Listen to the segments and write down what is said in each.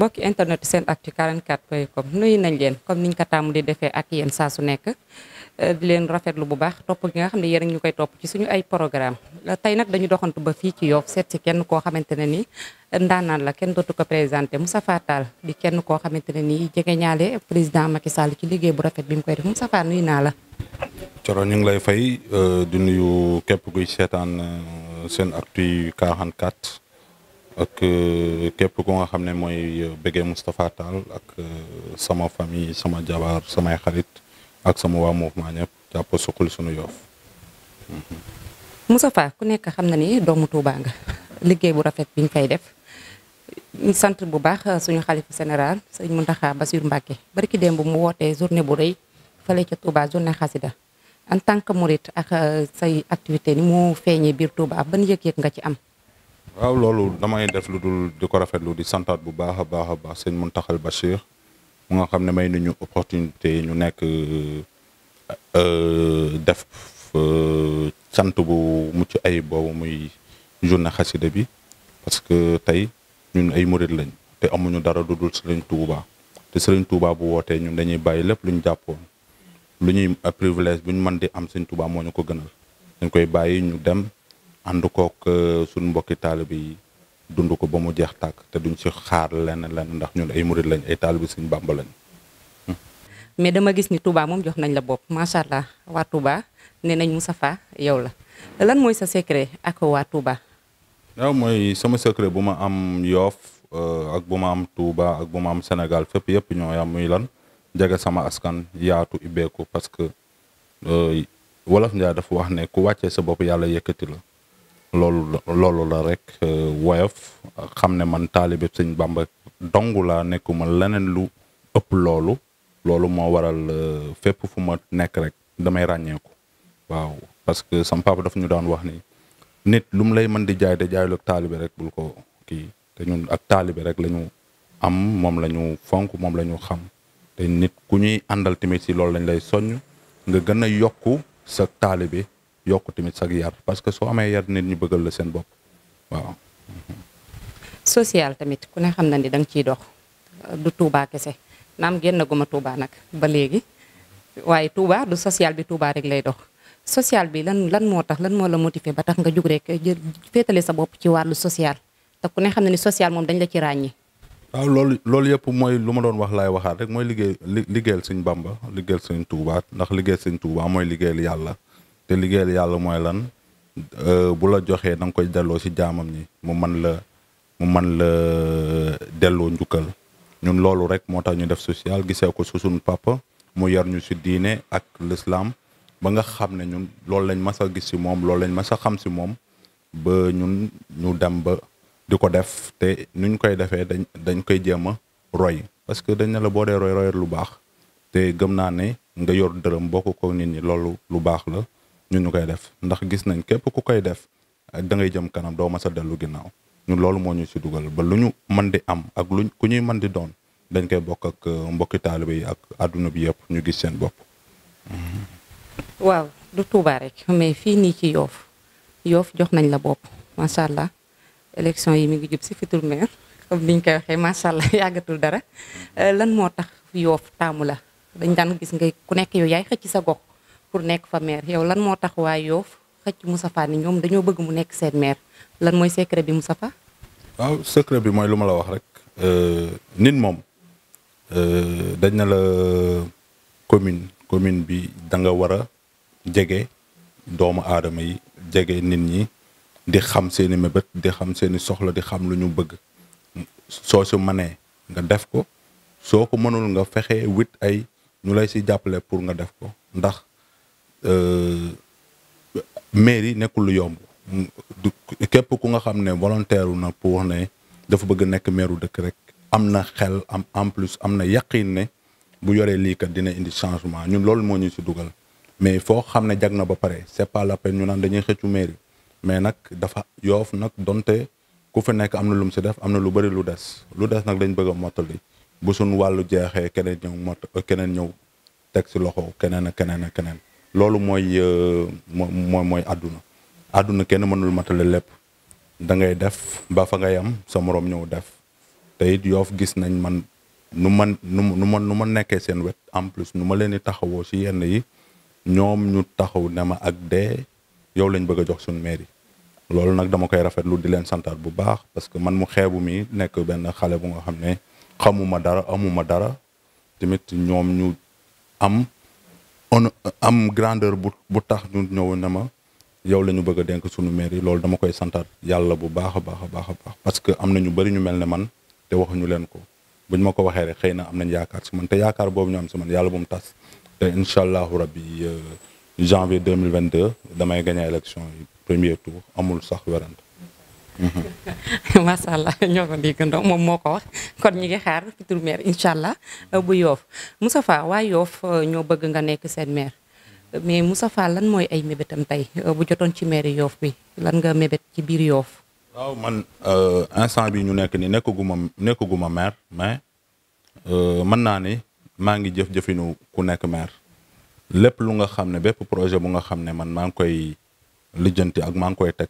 mbokki internet SENactu 44.com nuyu nañ leen comme niñ ko tàmm di defee ak yéen saa su nekk di leen rafetlu bu baax topp gi nga xam ne yéen ñu koy topp ci suñu ay programme tey nag dañu doxantu ba fii ci Yoff seet si kenn koo xamante ne ni ndaanaan la kenn dootu ko présenté Moustapha Tall di kenn koo xamante ne nii jege ñaale président Macky Sall ci liggéey bu rafet bi mu koy def Moustapha nuyu naa la. Coro ñu ngi lay fay di nuyu képp kuy seetaan SENactu 44 ak képp ku nga xam ne mooy bëggee Moustapha Tall ak sama famille sama jabar samay xarit ak sama waa mouvement ñëpp jàpp suqali sunu Yoff. Moustapha ku nekk xam na ni doomu Touba nga liggéey bu rafet bi ñu fay def ñu sant bu baax suñu xalifa général sëñ Mountakha Bassirou Mbacké barki démb mu wootee journée bu rëy fële ca Touba journée xasida en tant que mouride ak say activité ni mu feeñee biir Touba ban yëg-yëg nga ci am. waaw loolu damay def lu dul di ko rafetlu di santaat bu baax a baax sëñ Mountakha Bachir mu nga xam ne may nañu opportunité ñu nekk def cant bu mucc ayib boobu muy journée xasida bi parce que tey ñun ay murid lañ te amuñu dara lu dul Serigne Touba te Serigne Touba bu wootee ñun dañuy bàyyi lépp lu ñu jàppoon lu ñuy privilège bu ñu mën di am Serigne Touba moo ñu ko gënal dañ koy bàyyi ñu dem ànd kook suñu mbokki taalibe yi dund ko ba mu jeex tàkk te duñ ci xaar lenn ndax ñun ay murid lañ ay taalibe Serigne Bamba lañ. mais dama gis ni Touba moom jox nañ la bopp macha allah waa Touba nee nañ Moustapha yow la lan mooy sa secret ak waa Touba. waaw mooy sama secret bu ma am Yoff ak bu ma am Touba ak bu ma am Sénégal fépp yëpp ñoo yam muy lan jege sama askan yaatu ibbeeku parce que wolof Njaay dafa wax ne ku wàccee sa bopp yàlla yëkkati la. loolu la rek woyof xam ne man taalibe sëñ Bamba dongu laa nekkuma leneen lu ëpp loolu moo waral fépp fu ma nekk rek damay ràññeeku waaw parce que sam papa daf ñu daan wax ni nit lu mu lay mën di jaay te jaayul ak taalibe rek bul ko kii te ñun ak taalibe rek la ñu am moom la ñu fonk moom la ñu xam te nit ku ñuy àndal tamit si loolu lañ lay soññ nga gën a yokku sa taalibe yokk tamit sag yar parce que soo amee yar nit ñi bëggal la seen bopp waaw. social tamit ku ne xam na ni da nga ciy dox du Touba kese naam génn guma Touba nag ba léegi waaye Touba du social bi Touba rek lay dox social bi lan moo tax lan moo la motiver ba tax nga jug rek jël féetale sa bopp ci wàllu social te ku ne xam na ni social moom dañ la ci ràññi. waaw loolu yëpp mooy lu ma doon wax laay waxaat rek mooy liggéeyal sëñ Bamba liggéeyal sëñ Touba ndax liggéeyal sëñ Touba mooy liggéeyal yàlla. te liggéeyal yàlla mooy lan bu la joxee da nga koy delloo ci jaamam ñi mu mën la delloo njukkal ñun loolu rek moo tax ñu def social gisee ko su suñu papa mu yar ñu ci diine ak l'islam ba nga xam ne ñun loolu lañ mas a gis ci moom loolu lañ mas a xam ci moom ba ñun ñu dem ba di ko def te nuñ koy defee dañ koy jéem a roy parce que dañ ne la boo dee roy lu baax te gëm naa ne nga yor dërëm bokk ko nit ñi loolu lu baax la ñun ñu koy def ndax gis nañ képp ku koy def da ngay jëm kanam doo mas a dellu ginnaaw ñun loolu moo ñu ci dugal ba lu ñu mën di am ak luñ ku ñuy mën di doon dañ koy bokk ak mbokki taalibe yi ak àdduna bi yëpp ñu gis seen bopp. waaw du Touba rek mais fii nii ci Yoff jox nañ la bopp macha allah élection yi mi ngi jub ci futur maire comme niñ koy waxee macha allah yàggatul dara lan moo tax Yoff taamu la dañ daan gis nga ku nekk yow yaay xëcc sa gox. pour nekk fa maire yow lan moo tax waa Yoff xëcc Moustapha ni ñoom dañoo bëgg mu nekk seen maire lan mooy secret bi Moustapha. waaw secret bi mooy lu ma la wax rek nit moom dañ na la commune bi da nga war a jege doomu aadama yi jege nit ñi di xam seeni mébét di xam seeni soxla di xam lu ñu bëgg soo si mënee nga def ko soo ko mënul nga fexe wit ay ñu lay si jàppale pour nga def ko ndax. mairie nekkul lu yomb képp ku nga xam ne volontaire na pour ne dafa bëgg nekk maire dëkk rek am na xel am en plus am na yaqin ne bu yoree lii kat dina indi changement ñun loolu moo ñu ci dugal mais foo xam ne jag na ba pare c'est pas la peine ñu naan dañuy xëccu mairie mais nag dafa Yoff nag donte ku fi nekk am na lu mu ci def am na lu bari lu des nag dañ bëgg a mottali bu suñ wàllu jeexee keneen ñëw teg ci loxo keneen ak keneen. loolu mooy àdduna kenn mënul matale lépp da ngay def ba fa ngay am sa moroom ñëw def te it Yoff gis nañ man nu ma nekkee seen wet en plus nu ma leen di taxawoo si yenn yi ñoom ñu taxaw ne ma ak dee yow lañ bëgg a jox suñu mairie loolu nag dama koy rafetlu di leen santaat bu baax parce que man mu xeebu mi nekk benn xale bu nga xam ne xamuma dara amuma dara tamit ñoom ñu am grandeur bu tax ñu ñëw ne ma yow la ñu bëgg a dénk suñu mairie loolu dama koy santaat yàlla bu baax a baax a baax a baax parce que am na ñu bëri ñu mel ne man te waxuñu leen ko buñ ma ko waxee rek xëy na am nañ yaakaar si man te yaakaar boobu ñu am si man yàlla bu mu tas te incha allahu rabbi janvier 2022 damay gagné élection yi premier tour amul sax werante. macha allah ñoo ko déggandoo moom moo ko wax kon ñi ngi xaar futur maire incha allah bu Yoff Moustapha waa Yoff ñoo bëgg nga nekk seen maire mais Moustapha lan mooy ay mébétam tey bu jotoon ci maire Yoff bi lan nga mébét ci biir Yoff. waaw man instant bi ñu nekk ni nekkaguma maire mais mën naa ni maa ngi jëfinu ku nekk maire lépp lu nga xam ne bépp projet bu nga xam ne man maa ngi koy lijjanti ak maa ngi koy teg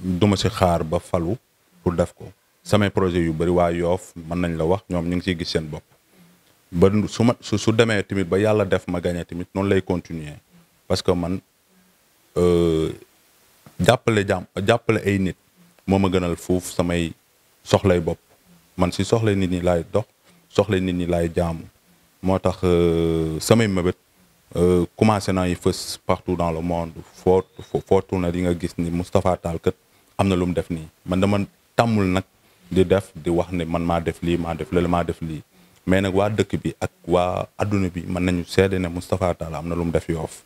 duma si xaar ba falu pour def ko samay projet yu bëri waa Yoff mën nañ la wax ñoom ñu ngi ciy gis seen bopp ba su demee tamit ba yàlla def ma gagné tamit noonu lay continuer parce que man jàppale ay nit moo ma gënal foofu samay soxlay bopp man si soxlay nit ñi laay dox soxlay nit ñi laay jaamu moo tax samay mëbët commencé naa yi fës partout dans le monde foo tourné di nga gis ni Moustapha Tall kat am na lu mu def nii man dama tàmmul nag di def di wax ne man maa def lii maa def lële maa def lii mais nag waa dëkk bi ak waa adduna bi mën nañu seede ne Moustapha Tall am na lu mu def Yoff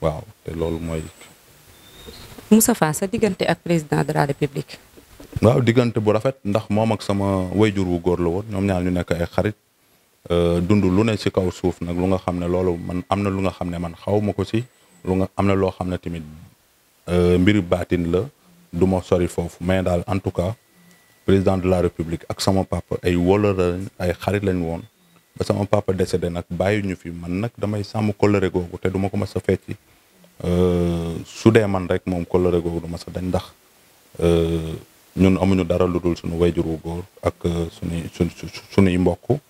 waaw te loolu mooy. Moustapha sa diggante ak président de la république. waaw diggante bu rafet ndax moom ak sama wayjur wu góor la woon ñoom ñaar ñu nekk ay xarit dund lu ne ci kaw suuf nag lu nga xam ne loolu man am na lu nga xam ne man xaw ma ko ci am na loo xam ne tamit mbiri baatin la du ma sori foofu mais daal en tout cas président de la république ak sama papa ay wóolara ay xarit lañ woon ba sama papa décédé nag bàyyi ñu fi man nag damay sàmm kóllëre googu te du ma ko mas a fecci su dee man rek moom kóllëre googu du ma sa dañ ndax ñun amuñu dara lu dul suñu wayjur wu góor ak suñuy mbokk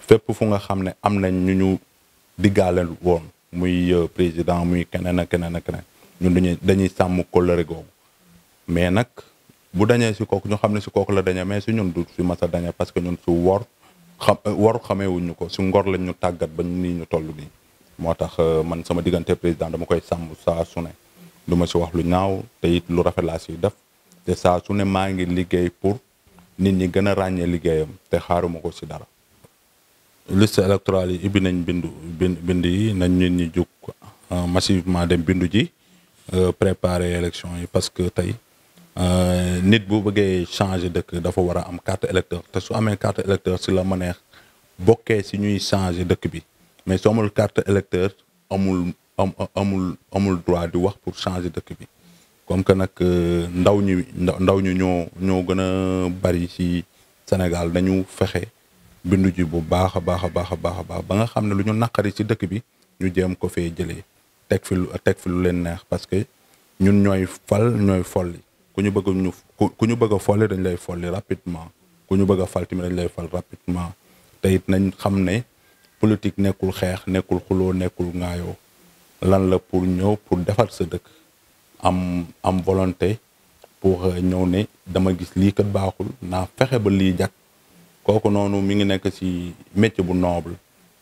fépp fu nga xam ne am nañ ñu diggaale woon muy président muy keneen ak keneen ak keneen ñun dañuy sàmm kóllëre googu mais nag bu dañee si kooku ñu xam ne si kooku la dañee mais si ñun du si mas a dañee parce que ñun su wor xameewuñu ko si ngor lañ ñu tàggat ba nii ñu toll nii moo tax man sama diggante président dama koy sàmm saa su ne du ma si wax lu ñaaw te it lu rafet laa si def te saa su ne maa ngi liggéey pour nit ñi gën a ràññee liggéeyam te xaaruma ko si dara. liste électorale yi ibbi nañ bind yi nañ nit ñi jóg massivement dem bindu ji préparer élection yi parce que tey nit bu bëggee changer dëkk dafa war a am carte électeur te su amee carte électeur si la mëneex bokkee si ñuy changer dëkk bi mais su amul carte électeur amul droit di wax pour changer dëkk bi comme que nag ndaw ñu ñoo gën a bari ci Sénégal dañu fexe bindu ji bu baax a baax a baax a baax a baax ba nga xam ne lu ñu naqari ci dëkk bi ñu jéem ko fee jëlee teg fi lu leen neex parce que ñun ñooy fal ñooy folli ku ñu bëgg a folli dañ lay folli rapidement ku ñu bëgg a fal tamit dañ lay fal rapidement te it nañ xam ne politique nekkul xeex nekkul xuloo nekkul ŋaayoo lan la pour ñëw pour defar sa dëkk am volonté pour ñëw ne dama gis lii kat baaxul naa fexe ba lii jag kooku noonu mi ngi nekk ci métier bu noble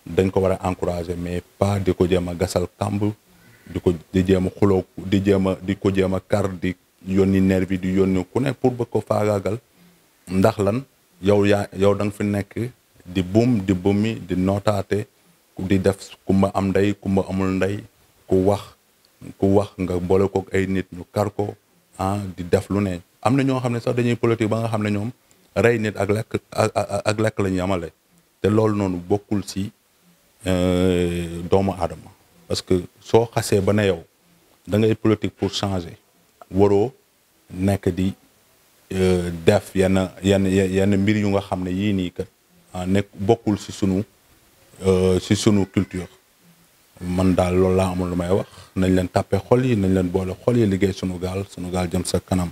dañ ko war a encourager mais pas di ko jéem a gasal kàmb di jéem a xuloo di ko jéem a kar di yónni nervi di yónni ku ne pour bëgg ko faagaagal ndax lan yow da nga fi nekk di bumi di nootaate di def kumba am ndey kumba amul ndey ku wax nga boole kook ay nit ñu kar ko di def lu ne am na ñoo xam ne sax dañuy politique ba nga xam ne ñoom rey nit ak lekk la ñu yamale te loolu noonu bokkul ci doomu aadama parce que soo xasee ba ne yow da ngay politique pour changer waroo nekk di def yenn mbir yu nga xam ne yii nii kat nekk bokkul ci sunu culture man daal loolu laa amul lu may wax nañ leen tàppe xol yi nañ leen boole xol yi liggéey sunu gaal jëm sa kanam